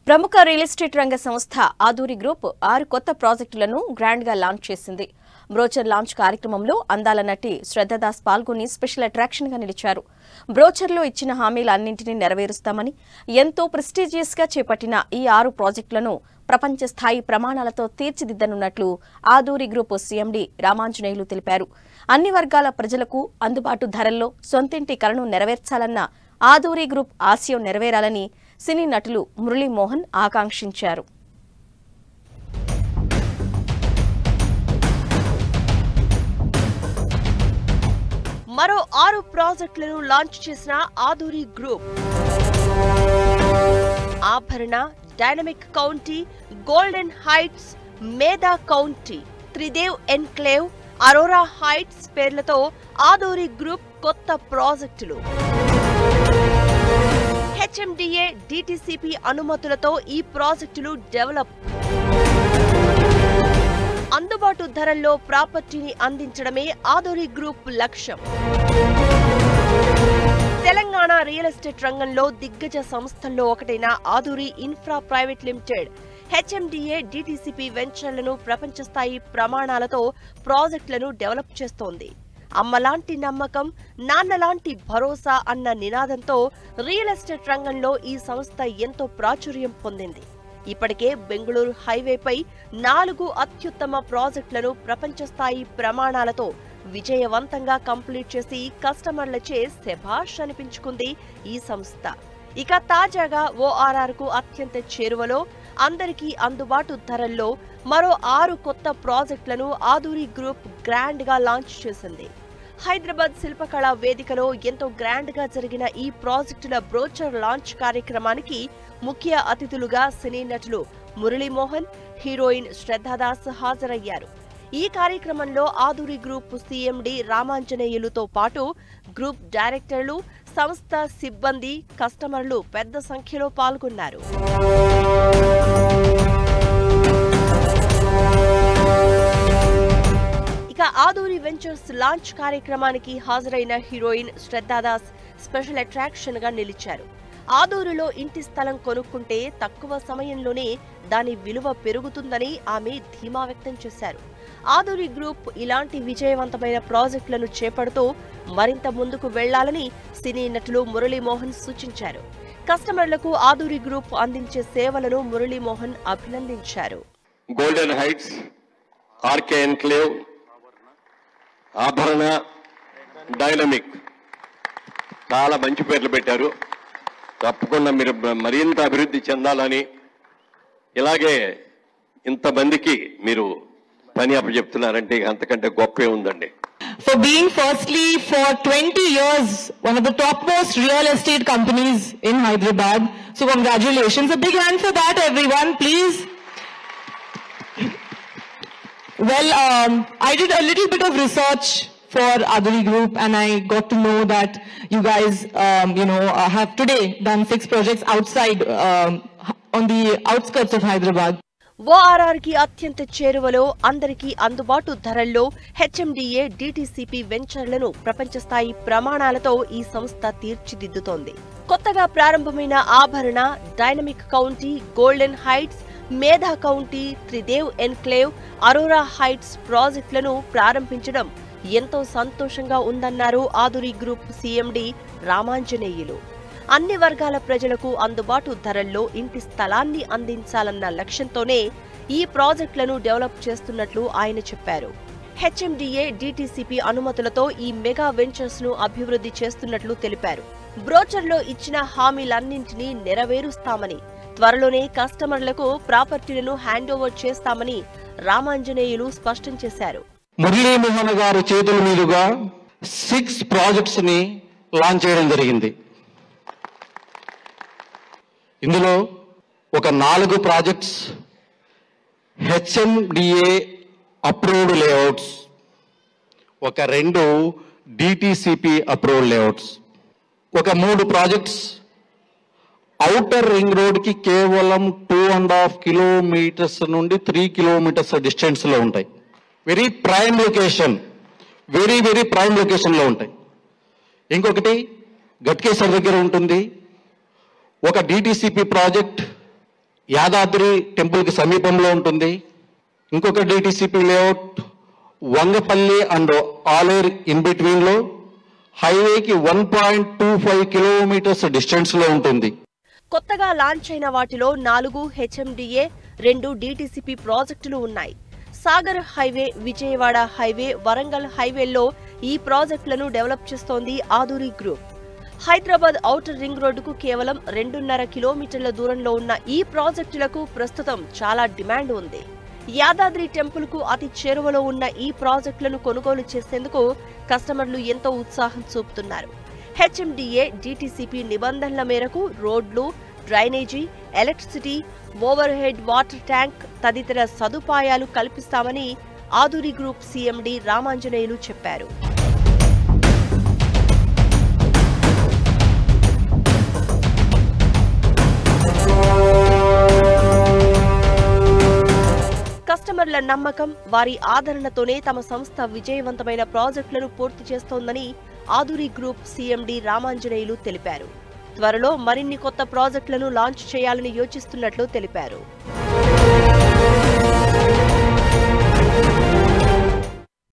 ప్రముఖ real estate రంగ సంస్థ ఆదూరి గ్రూప్ 6 కొత్త ప్రాజెక్టులను గ్రాండ్ గా లాంచ్ చేసింది. బ్రోచర్ లాంచ్ కార్యక్రమంలో అందాల నటి శ్రద్ధాదాస్ పాల్గొని స్పెషల్ అట్రాక్షన్ గా నిలిచారు. బ్రోచర్లో ఇచ్చిన హామీలన్నింటినీ నెరవేరుస్తామని, ఎంతో ప్రెస్టీజియస్ గా చేపట్టిన ఈ 6 ప్రాజెక్టులను ప్రపంచ స్థాయి ప్రమాణాలతో తీర్చిదిద్దనున్నట్లు ఆదూరి గ్రూప్ సీఎండీ రామాంజనేయులు తెలిపారు. అన్ని వర్గాల ప్రజలకు అందుబాటు ధరల్లో సొంతింటి కలను నెరవేర్చాలన్న ఆదూరి గ్రూప్ ఆశయం నెరవేరాలని సినీ నటులు మురళీమోహన్ ఆకాంక్షించారు. మరో 6 ప్రాజెక్టులను లాంచ్ చేసిన Aduri group Abharana, dynamic county, golden heights, Medha county, Tridev enclave, Aurora heights పేర్లతో ఆదూరి గ్రూప్ కొత్త ప్రాజెక్టులు. హెచ్ఎండిఏ డిటిసిపి అనుమతులతో ఈ ప్రాజెక్టులు డెవలప్. అందుబాటు ధరల్లో ప్రాపర్టీని అందించడమే ఆదూరి గ్రూప్ లక్ష్యం. తెలంగాణ రియల్ ఎస్టేట్ రంగంలో దిగ్గజ సంస్థల్లో ఒకటైన Aduri infra private limited HMDA DTCP వెంచర్లను ప్రపంచ స్థాయి ప్రమాణాలతో ప్రాజెక్టులను డెవలప్ చేస్తోంది. అమ్మలాంటి నమ్మకం, నాన్నలాంటి భరోసా అన్న నినాదంతో రియల్ ఎస్టేట్ రంగంలో ఈ సంస్థ ఎంతో ప్రాచుర్యం పొందింది. ఇప్పటికే బెంగళూరు హైవేపై 4 అత్యుత్తమ ప్రాజెక్టులను ప్రపంచ స్థాయి ప్రమాణాలతో విజయవంతంగా కంప్లీట్ చేసి కస్టమర్లచే శభాష్ అనిపించుకుంది ఈ సంస్థ. ఇక తాజాగా ఓఆర్ఆర్కు అత్యంత చేరువలో, అందరికీ అందుబాటు ధరల్లో మరో 6 కొత్త ప్రాజెక్టులను ఆదూరి గ్రూప్ గ్రాండ్ గా లాంచ్ చేసింది. హైదరాబాద్ శిల్పకళా వేదికలో ఎంతో గ్రాండ్ గా జరిగిన ఈ ప్రాజెక్టుల బ్రోచర్ లాంచ్ కార్యక్రమానికి ముఖ్య అతిథులుగా సినీ నటులు మురళీమోహన్, హీరోయిన్ శ్రద్ధాదాస్ హాజరయ్యారు. ఈ కార్యక్రమంలో ఆదూరి గ్రూప్ సీఎండీ రామాంజనేయులుతో పాటు గ్రూప్ డైరెక్టర్లు, సంస్థ సిబ్బంది, కస్టమర్లు పెద్ద సంఖ్యలో పాల్గొన్నారు. ఇక ఆదూరి వెంచర్స్ లాంచ్ కార్యక్రమానికి హాజరైన హీరోయిన్ శ్రద్ధాదాస్ స్పెషల్ అట్రాక్షన్ గా నిలిచారు. ఆదూరులో ఇంటి స్థలం కొనుక్కుంటే తక్కువ సమయంలోనే దాని విలువ పెరుగుతుందని ఆమె ధీమా వ్యక్తం చేశారు. ఆదూరి గ్రూప్ ఇలాంటి విజయవంతమైన ప్రాజెక్టులను చేపడుతూ మరింత ముందుకు వెళ్లాలని సినీ నటులు మురళీమోహన్ సూచించారు. కస్టమర్లకు ఆదూరి గ్రూప్ అందించే సేవలను మురళీమోహన్ అభినందించారు. Golden heights, RK enclave, Abharana, dynamic చాలా మంచి పేర్లు పెట్టారు. తప్పకుండా మీరు మరింత అభివృద్ధి చెందాలని, ఇలాగే ఇంతమందికి మీరు పని అప్పచెప్తున్నారంటే అంతకంటే గొప్పే ఉందండి. For being firstly for 20 years one of the topmost real estate companies in Hyderabad. So congratulations. A big hand for that, everyone, please. Well, I did a little bit of research for Aduri Group and I got to know that you guys, have today done 6 projects outside, on the outskirts of Hyderabad. ORR కి అత్యంత చేరువలో, అందరికీ అందుబాటు ధరల్లో HMDA DTCP వెంచర్లను ప్రపంచ స్థాయి ప్రమాణాలతో ఈ సంస్థ తీర్చిదిద్దుతోంది. కొత్తగా ప్రారంభమైన Abharana, dynamic county, golden heights, Medha county, Tridev enclave, Aurora heights ప్రాజెక్టులను ప్రారంభించడం ఎంతో సంతోషంగా ఉందన్నారు ఆదూరి గ్రూప్ సీఎండీ రామాంజనేయులు. అన్ని వర్గాల ప్రజలకు అందుబాటు ధరల్లో ఇంటి స్థలాన్ని అందించాలన్న లక్ష్యంతోనే ఈ ప్రాజెక్టులను డెవలప్ చేస్తున్నట్లు ఆయన చెప్పారు. హెచ్ఎండిఏ డిటిసిపి అనుమతులతో ఈ మెగా వెంచర్స్ ను అభివృద్ధి చేస్తున్నట్లు తెలిపారు. బ్రోచర్లో ఇచ్చిన హామీలన్నింటినీ నెరవేరుస్తామని, త్వరలోనే కస్టమర్లకు ప్రాపర్టీలను హ్యాండ్ ఓవర్ చేస్తామని రామాంజనేయులు స్పష్టం చేశారు. మురళీమోహన్ గారు చేతుల మీదుగా 6 ప్రాజెక్ట్స్ ని లాంచ్ చేయడం జరిగింది. ఇందులో ఒక 4 ప్రాజెక్ట్స్ హెచ్ఎండిఏ అప్రూవ్డ్ లేఅవుట్స్, ఒక 2 డిటిసిపి అప్రూవ్డ్ లేఅవుట్స్, ఒక 3 ప్రాజెక్ట్స్ ఔటర్ రింగ్ రోడ్ కి కేవలం 2.5 కిలోమీటర్స్ నుండి 3 కిలోమీటర్స్ డిస్టెన్స్ లో ఉంటాయి. Very prime location, very prime location లో ఉంటాయి. ఇంకొకటి గట్కేసర్ దగ్గర ఉంటుంది. ఒక డిటిసిపి ప్రాజెక్ట్ యాదాద్రి టెంపుల్కి సమీపంలో ఉంటుంది. ఇంకొక DTCP layout Vangapalli and Aleru in బిట్వీన్లో హైవేకి 1.25 కిలోమీటర్స్ డిస్టెన్స్లో ఉంటుంది. కొత్తగా లాంచ్ అయిన వాటిలో 4 హెచ్ఎండిఏ, 2 డిటిసిపి ప్రాజెక్టులు ఉన్నాయి. సాగర్ హైవే, విజయవాడ హైవే, వరంగల్ హైవేల్లో ఈ ప్రాజెక్టులను డెవలప్ చేస్తోంది Aduri group. Hyderabad outer ring రోడ్డుకు కేవలం 2.5 కిలోమీటర్ల దూరంలో ఉన్న ఈ ప్రాజెక్టులకు ప్రస్తుతం చాలా డిమాండ్ ఉంది. యాదాద్రి టెంపుల్ కు అతి చేరువలో ఉన్న ఈ ప్రాజెక్టులను కొనుగోలు చేసేందుకు కస్టమర్లు ఎంతో ఉత్సాహం చూపుతున్నారు. హెచ్ఎండిఏ, డిటిసిపి నిబంధనల మేరకు రోడ్లు, drainage, electricity, over head water tank తదితర సదుపాయాలు కల్పిస్తామని ఆదూరి గ్రూప్ సిఎండి రామాంజనేయులు చెప్పారు. కస్టమర్ల నమ్మకం, వారి ఆదరణతోనే తమ సంస్థ విజయవంతమైన ప్రాజెక్టులను పూర్తి చేస్తోందని ఆదూరి గ్రూప్ సిఎండి రామాంజనేయులు తెలిపారు. త్వరలో మరిన్ని కొత్త ప్రాజెక్టులను లాంచ్ చేయాలని యోచిస్తున్నట్లు తెలిపారు.